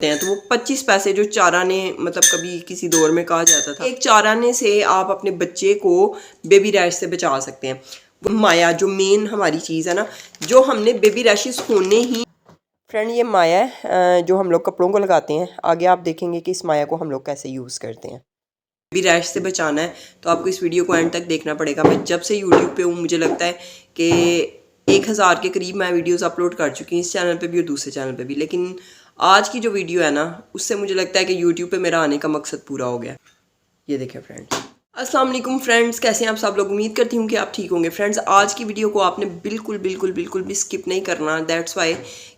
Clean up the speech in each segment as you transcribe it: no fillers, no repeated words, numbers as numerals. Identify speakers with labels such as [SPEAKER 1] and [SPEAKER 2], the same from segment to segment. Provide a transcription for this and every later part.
[SPEAKER 1] हैं तो वो 25 पैसे जो चाराने मतलब कभी किसी दौर में कहा जाता था, एक चाराने से आप अपने बच्चे को बेबी रैश से बचा सकते हैं। वो माया जो मेन हमारी चीज़ है ना, जो हमने बेबी रैशेस होने ही फ्रेंड ये माया है जो हम लोग कपड़ों को लगाते हैं। आगे आप देखेंगे कि इस माया को हम लोग कैसे यूज़ करते हैं। बेबी रैश से बचाना है तो आपको इस वीडियो को एंड तक देखना पड़ेगा। मैं जब से यूट्यूब पे हूँ मुझे लगता है कि 1000 के करीब मैं वीडियोस अपलोड कर चुकी हूँ, इस चैनल पे भी और दूसरे चैनल पे भी। लेकिन आज की जो वीडियो है ना, उससे मुझे लगता है कि यूट्यूब पे मेरा आने का मकसद पूरा हो गया। ये देखें फ्रेंड्स। अस्सलाम वालेकुम फ्रेंड्स, कैसे हैं आप सब लोग? उम्मीद करती हूँ कि आप ठीक होंगे। फ्रेंड्स आज की वीडियो को आपने बिल्कुल भी स्किप नहीं करना। दैट्स वाई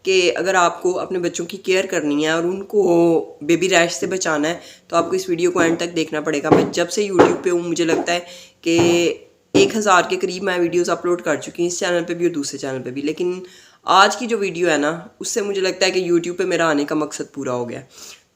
[SPEAKER 1] कि अगर आपको अपने बच्चों की केयर करनी है और उनको बेबी रैश से बचाना है तो आपको इस वीडियो को एंड तक देखना पड़ेगा। मैं जब से यूट्यूब पे हूँ मुझे लगता है कि 1000 के करीब मैं वीडियोस अपलोड कर चुकी हूँ, इस चैनल पे भी और दूसरे चैनल पे भी। लेकिन आज की जो वीडियो है ना, उससे मुझे लगता है कि यूट्यूब पे मेरा आने का मकसद पूरा हो गया।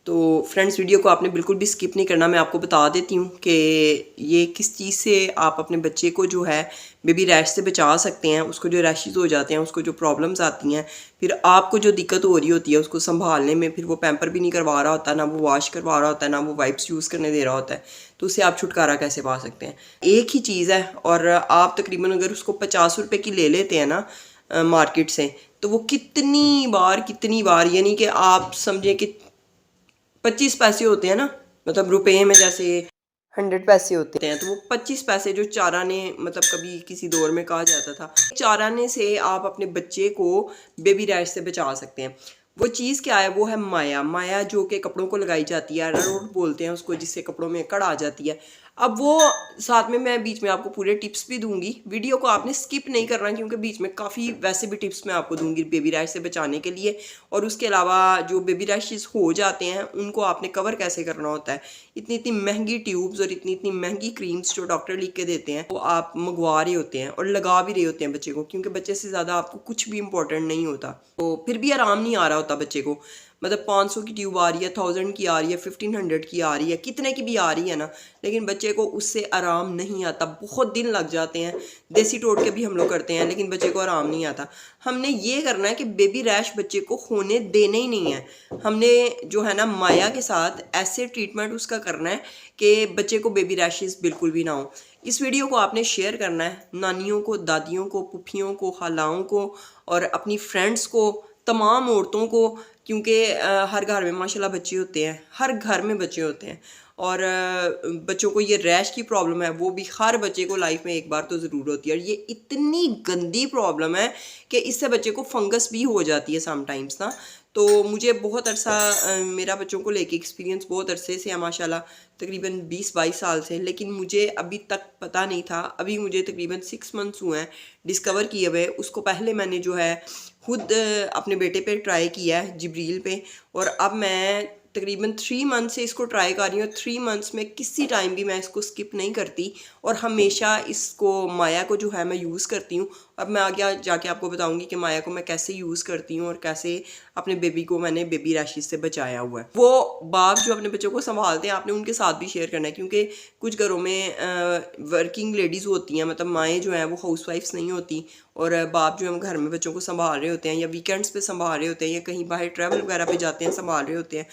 [SPEAKER 1] तो फ्रेंड्स वीडियो को आपने बिल्कुल भी स्किप नहीं करना। मैं आपको बता देती हूँ कि ये किस चीज़ से आप अपने बच्चे को जो है बेबी रैश से बचा सकते हैं। उसको जो रैशेज़ हो जाते हैं, उसको जो प्रॉब्लम्स आती हैं, फिर आपको जो दिक्कत हो रही होती है उसको संभालने में, फिर वो पैम्पर भी नहीं करवा रहा होता, ना वो वॉश करवा रहा होता है, ना वो वाइप्स यूज़ करने दे रहा होता है, तो उससे आप छुटकारा कैसे पा सकते हैं। एक ही चीज़ है और आप तकरीबन अगर उसको 50 रुपये की ले लेते हैं ना मार्केट से, तो वो कितनी बार यानी कि आप समझें कि 25 पैसे होते हैं ना, मतलब रुपए में जैसे 100 पैसे होते हैं, तो वो 25 पैसे जो चाराने मतलब कभी किसी दौर में कहा जाता था, चाराने से आप अपने बच्चे को बेबी रैश से बचा सकते हैं। वो चीज़ क्या है? वो है माया। माया जो कि कपड़ों को लगाई जाती है, अरारोट बोलते हैं उसको, जिससे कपड़ों में कड़ आ जाती है। अब वो साथ में मैं बीच में आपको पूरे टिप्स भी दूंगी। वीडियो को आपने स्किप नहीं करना क्योंकि बीच में काफ़ी वैसे भी टिप्स मैं आपको दूंगी बेबी रैश से बचाने के लिए। और उसके अलावा जो बेबी रैशेस हो जाते हैं उनको आपने कवर कैसे करना होता है। इतनी इतनी महंगी ट्यूब्स और इतनी इतनी महंगी क्रीम्स जो डॉक्टर लिख के देते हैं वो आप मंगवा रहे होते हैं और लगा भी रहे होते हैं बच्चे को, क्योंकि बच्चे से ज़्यादा आपको कुछ भी इंपॉर्टेंट नहीं होता। तो फिर भी आराम नहीं आ रहा होता बच्चे को, मतलब 500 की ट्यूब आ रही है, 1000 की आ रही है, 1500 की आ रही है, कितने की भी आ रही है ना, लेकिन बच्चे को उससे आराम नहीं आता। बहुत दिन लग जाते हैं, देसी टोटके भी हम लोग करते हैं, लेकिन बच्चे को आराम नहीं आता। हमने ये करना है कि बेबी रैश बच्चे को होने देने ही नहीं है। हमने जो है ना माया के साथ ऐसे ट्रीटमेंट उसका करना है कि बच्चे को बेबी रैशेस बिल्कुल भी ना हो। इस वीडियो को आपने शेयर करना है नानियों को, दादियों को, पुफियों को, खालाओं को और अपनी फ्रेंड्स को, तमाम औरतों को, क्योंकि हर घर में माशाल्लाह बच्चे होते हैं, हर घर में बच्चे होते हैं और बच्चों को ये रैश की प्रॉब्लम है, वो भी हर बच्चे को लाइफ में एक बार तो ज़रूर होती है। और ये इतनी गंदी प्रॉब्लम है कि इससे बच्चे को फंगस भी हो जाती है समटाइम्स ना। तो मुझे बहुत अरसा मेरा बच्चों को लेके एक्सपीरियंस बहुत अरसे से है माशाल्लाह, तकरीबन 20-22 साल से, लेकिन मुझे अभी तक पता नहीं था। अभी मुझे तकरीबन 6 मंथ्स हुए हैं डिस्कवर किए हुए। उसको पहले मैंने जो है खुद अपने बेटे पे ट्राई किया है, जिब्रील पे, और अब मैं तकरीबन 3 मंथ से इसको ट्राई कर रही हूँ। 3 मंथ्स में किसी टाइम भी मैं इसको स्किप नहीं करती और हमेशा इसको माया को जो है मैं यूज़ करती हूँ। अब मैं आगे जाके आपको बताऊँगी कि माया को मैं कैसे यूज़ करती हूँ और कैसे अपने बेबी को मैंने बेबी रैशेस से बचाया हुआ है। वो बाप जो अपने बच्चों को संभालते हैं आपने उनके साथ भी शेयर करना है, क्योंकि कुछ घरों में वर्किंग लेडीज़ होती हैं, मतलब माएँ जो हैं वो हाउस वाइफ्स नहीं होती, और बाप जो हम घर में बच्चों को संभाल रहे होते हैं या वीकेंड्स पे संभाल रहे होते हैं या कहीं बाहर ट्रैवल वगैरह पे जाते हैं संभाल रहे होते हैं,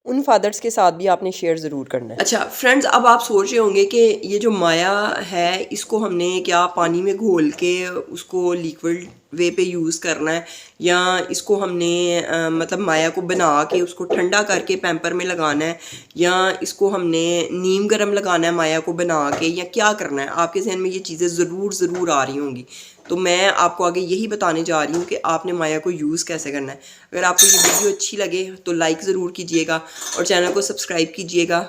[SPEAKER 1] उन फादर्स के साथ भी आपने शेयर ज़रूर करना है। अच्छा फ्रेंड्स, अब आप सोच रहे होंगे कि ये जो माया है इसको हमने क्या पानी में घोल के उसको लिक्विड वे पे यूज़ करना है, या इसको हमने मतलब माया को बना के उसको ठंडा करके पैम्पर में लगाना है, या इसको हमने नीम गरम लगाना है माया को बना के, या क्या करना है? आपके जहन में ये चीज़ें ज़रूर आ रही होंगी। तो मैं आपको आगे यही बताने जा रही हूँ कि आपने माया को यूज़ कैसे करना है। अगर आपको ये वीडियो अच्छी लगे तो लाइक ज़रूर कीजिएगा और चैनल को सब्सक्राइब कीजिएगा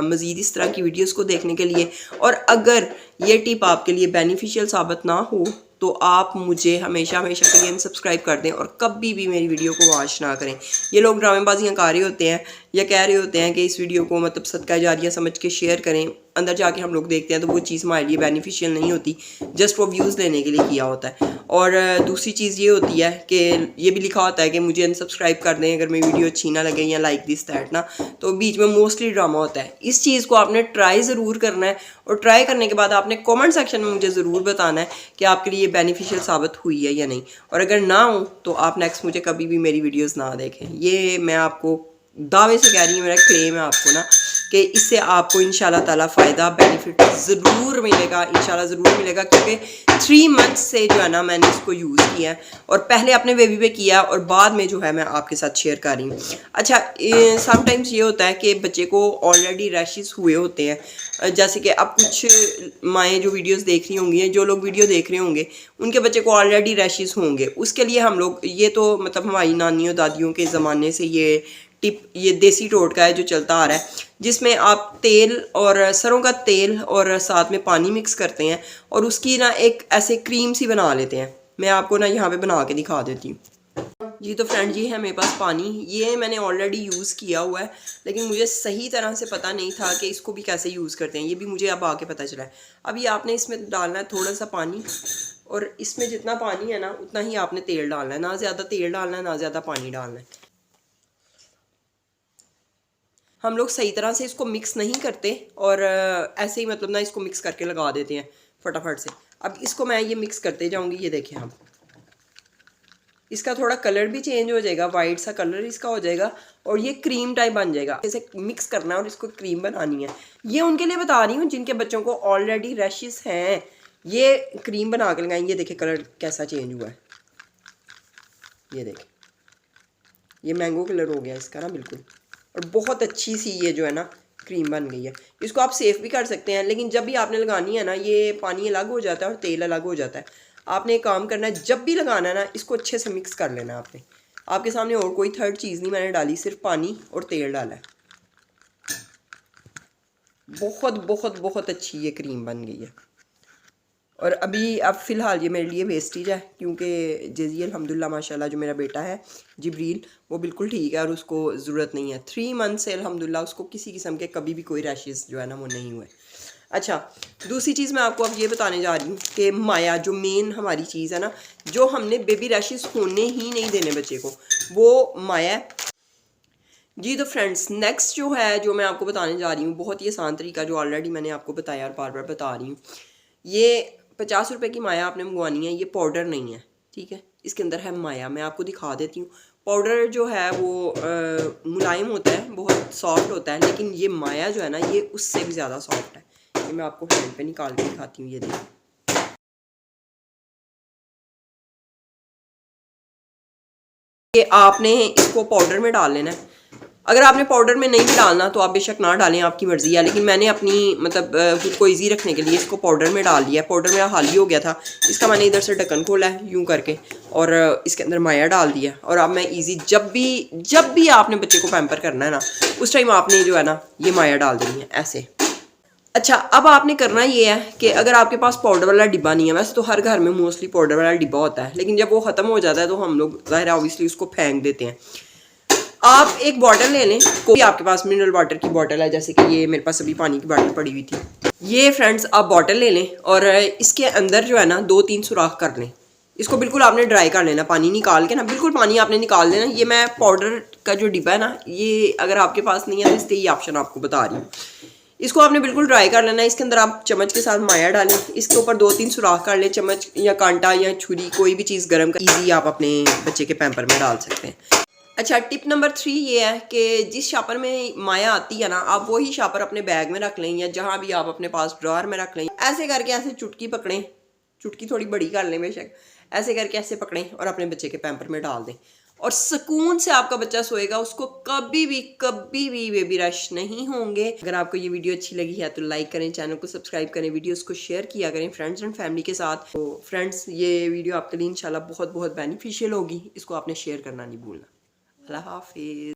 [SPEAKER 1] मज़ीद इस तरह की वीडियोस को देखने के लिए। और अगर ये टिप आपके लिए बेनिफिशियल साबित ना हो तो आप मुझे हमेशा के लिए अनसब्सक्राइब कर दें और कभी भी मेरी वीडियो को वॉच ना करें। ये लोग ड्रामेबाजियाँ कर रहे होते हैं या कह रहे होते हैं कि इस वीडियो को मतलब सदका जारिया समझ के शेयर करें, अंदर जाके हम लोग देखते हैं तो वो चीज़ हमारे लिए बेनिफिशियल नहीं होती, जस्ट वो व्यूज़ लेने के लिए किया होता है। और दूसरी चीज़ ये होती है कि ये भी लिखा होता है कि मुझे अनसब्सक्राइब कर दें अगर मेरी वीडियो अच्छी ना लगे या लाइक दिस दैट ना, तो बीच में मोस्टली ड्रामा होता है। इस चीज़ को आपने ट्राई ज़रूर करना है और ट्राई करने के बाद आपने कमेंट सेक्शन में मुझे ज़रूर बताना है कि आपके लिए बेनिफिशियल साबित हुई है या नहीं, और अगर ना हो तो आप नेक्स्ट मुझे कभी भी मेरी वीडियोज़ ना देखें। ये मैं आपको दावे से कह रही हूँ, मेरा क्लेम है आपको ना कि इससे आपको इंशाल्लाह ताला फ़ायदा बेनिफिट ज़रूर मिलेगा, इंशाल्लाह ज़रूर मिलेगा, क्योंकि 3 मंथ्स से जो है ना मैंने इसको यूज़ किया है और पहले अपने बेबी पे किया और बाद में जो है मैं आपके साथ शेयर कर रही हूँ। अच्छा, समटाइम्स ये होता है कि बच्चे को ऑलरेडी रैशेस हुए होते हैं, जैसे कि अब कुछ माएँ जो वीडियोस देख रही होंगी, जो लोग वीडियो देख रहे होंगे उनके बच्चे को ऑलरेडी रैशेस होंगे। उसके लिए हम लोग, ये तो मतलब हमारी नानियों दादियों के ज़माने से ये टिप, ये देसी टोटका है जो चलता आ रहा है, जिसमें आप तेल और सरों का तेल और साथ में पानी मिक्स करते हैं और उसकी ना एक ऐसे क्रीम सी बना लेते हैं। मैं आपको ना यहाँ पे बना के दिखा देती हूँ। जी तो फ्रेंड, जी है मेरे पास पानी, ये मैंने ऑलरेडी यूज़ किया हुआ है, लेकिन मुझे सही तरह से पता नहीं था कि इसको भी कैसे यूज़ करते हैं। ये भी मुझे अब आके पता चला है। अभी आपने इसमें डालना है थोड़ा सा पानी, और इसमें जितना पानी है ना उतना ही आपने तेल डालना है, ना ज़्यादा तेल डालना है ना ज़्यादा पानी डालना है। हम लोग सही तरह से इसको मिक्स नहीं करते और ऐसे ही मतलब ना इसको मिक्स करके लगा देते हैं फटाफट से। अब इसको मैं ये मिक्स करते जाऊंगी, ये देखें हम, इसका थोड़ा कलर भी चेंज हो जाएगा, वाइट सा कलर इसका हो जाएगा और ये क्रीम टाइप बन जाएगा। इसे मिक्स करना है और इसको क्रीम बनानी है। ये उनके लिए बता रही हूँ जिनके बच्चों को ऑलरेडी रैशेस हैं, ये क्रीम बना के लगाएंगे। ये देखें कलर कैसा चेंज हुआ है, ये देखें, ये मैंगो कलर हो गया इसका ना बिल्कुल, और बहुत अच्छी सी ये जो है ना क्रीम बन गई है। इसको आप सेफ भी कर सकते हैं, लेकिन जब भी आपने लगानी है ना, ये पानी अलग हो जाता है और तेल अलग हो जाता है। आपने एक काम करना है, जब भी लगाना है ना इसको अच्छे से मिक्स कर लेना है आपने। आपके सामने और कोई थर्ड चीज़ नहीं मैंने डाली, सिर्फ पानी और तेल डाला है। बहुत बहुत बहुत अच्छी ये क्रीम बन गई है। और अभी अब फ़िलहाल ये मेरे लिए वेस्टेज है, क्योंकि जजी अल्हम्दुलिल्लाह माशाल्लाह जो मेरा बेटा है जिब्रील, वो बिल्कुल ठीक है और उसको ज़रूरत नहीं है। 3 मंथ से अल्हम्दुलिल्लाह उसको किसी किस्म के कभी भी कोई रैशेस जो है ना वो नहीं हुए। अच्छा, दूसरी चीज़ मैं आपको अब ये बताने जा रही हूँ कि माया जो मेन हमारी चीज़ है ना, जो हमने बेबी रैशेस होने ही नहीं देने बच्चे को, वो माया है। जी तो फ्रेंड्स, नेक्स्ट जो है जो मैं आपको बताने जा रही हूँ, बहुत ही आसान तरीका जो ऑलरेडी मैंने आपको बताया और बार बार बता रही हूँ। ये 50 रुपए की माया आपने मंगवानी है, ये पाउडर नहीं है, ठीक है। इसके अंदर है माया, मैं आपको दिखा देती हूँ। पाउडर जो है वो मुलायम होता है, बहुत सॉफ्ट होता है, लेकिन ये माया जो है ना ये उससे भी ज़्यादा सॉफ्ट है। ये मैं आपको हैंड पे निकाल के दिखाती हूँ, ये देखिए। ये आपने इसको पाउडर में डाल लेना है। अगर आपने पाउडर में नहीं भी डालना तो आप बेशक ना डालें, आपकी मर्ज़ी है, लेकिन मैंने अपनी मतलब खुद को इजी रखने के लिए इसको पाउडर में डाल दिया। पाउडर मेरा हाली हो गया था, इसका मैंने इधर से ढक्कन खोला है यूँ करके और इसके अंदर माया डाल दिया। और अब मैं इजी, जब भी आपने बच्चे को पैम्पर करना है ना, उस टाइम आपने जो है ना ये माया डाल देनी है ऐसे। अच्छा, अब आपने करना ये है कि अगर आपके पास पाउडर वाला डिब्बा नहीं है, वैसे तो हर घर में मोस्टली पाउडर वाला डिब्बा होता है, लेकिन जब वो ख़त्म हो जाता है तो हम लोग ज़ाहिर ऑब्वियसली उसको फेंक देते हैं। आप एक बॉटल ले लें, कोई आपके पास मिनरल वाटर की बॉटल है, जैसे कि ये मेरे पास अभी पानी की बॉटल पड़ी हुई थी। ये फ्रेंड्स आप बॉटल ले लें और इसके अंदर जो है ना 2-3 सुराख कर लें। इसको बिल्कुल आपने ड्राई कर लेना, पानी निकाल के ना, बिल्कुल पानी आपने निकाल देना। ये मैं पाउडर का जो डिब्बा है ना, ये अगर आपके पास नहीं है तो इसलिए ये ऑप्शन आपको बता रही हूँ। इसको आपने बिल्कुल ड्राई कर लेना है। इसके अंदर आप चम्मच के साथ माया डालें, इसके ऊपर 2-3 सुराख कर लें, चम्मच या कांटा या छुरी कोई भी चीज़ गर्म कर, ईजी आप अपने बच्चे के पैम्पर में डाल सकते हैं। अच्छा, टिप नंबर 3 ये है कि जिस शापर में माया आती है ना, आप वही शापर अपने बैग में रख लें या जहाँ भी आप अपने पास ड्रॉर में रख लें। ऐसे करके ऐसे चुटकी पकड़ें, चुटकी थोड़ी बड़ी कर लें बेशक, ऐसे करके ऐसे पकड़ें और अपने बच्चे के पैम्पर में डाल दें और सुकून से आपका बच्चा सोएगा। उसको कभी भी बेबी रश नहीं होंगे। अगर आपको ये वीडियो अच्छी लगी है तो लाइक करें, चैनल को सब्सक्राइब करें, वीडियोस को शेयर किया करें फ्रेंड्स एंड फैमिली के साथ। तो फ्रेंड्स, ये वीडियो आपके लिए इंशाल्लाह बहुत बहुत बेनिफिशियल होगी। इसको आपने शेयर करना नहीं भूलना। अल्लाह हाफिज़।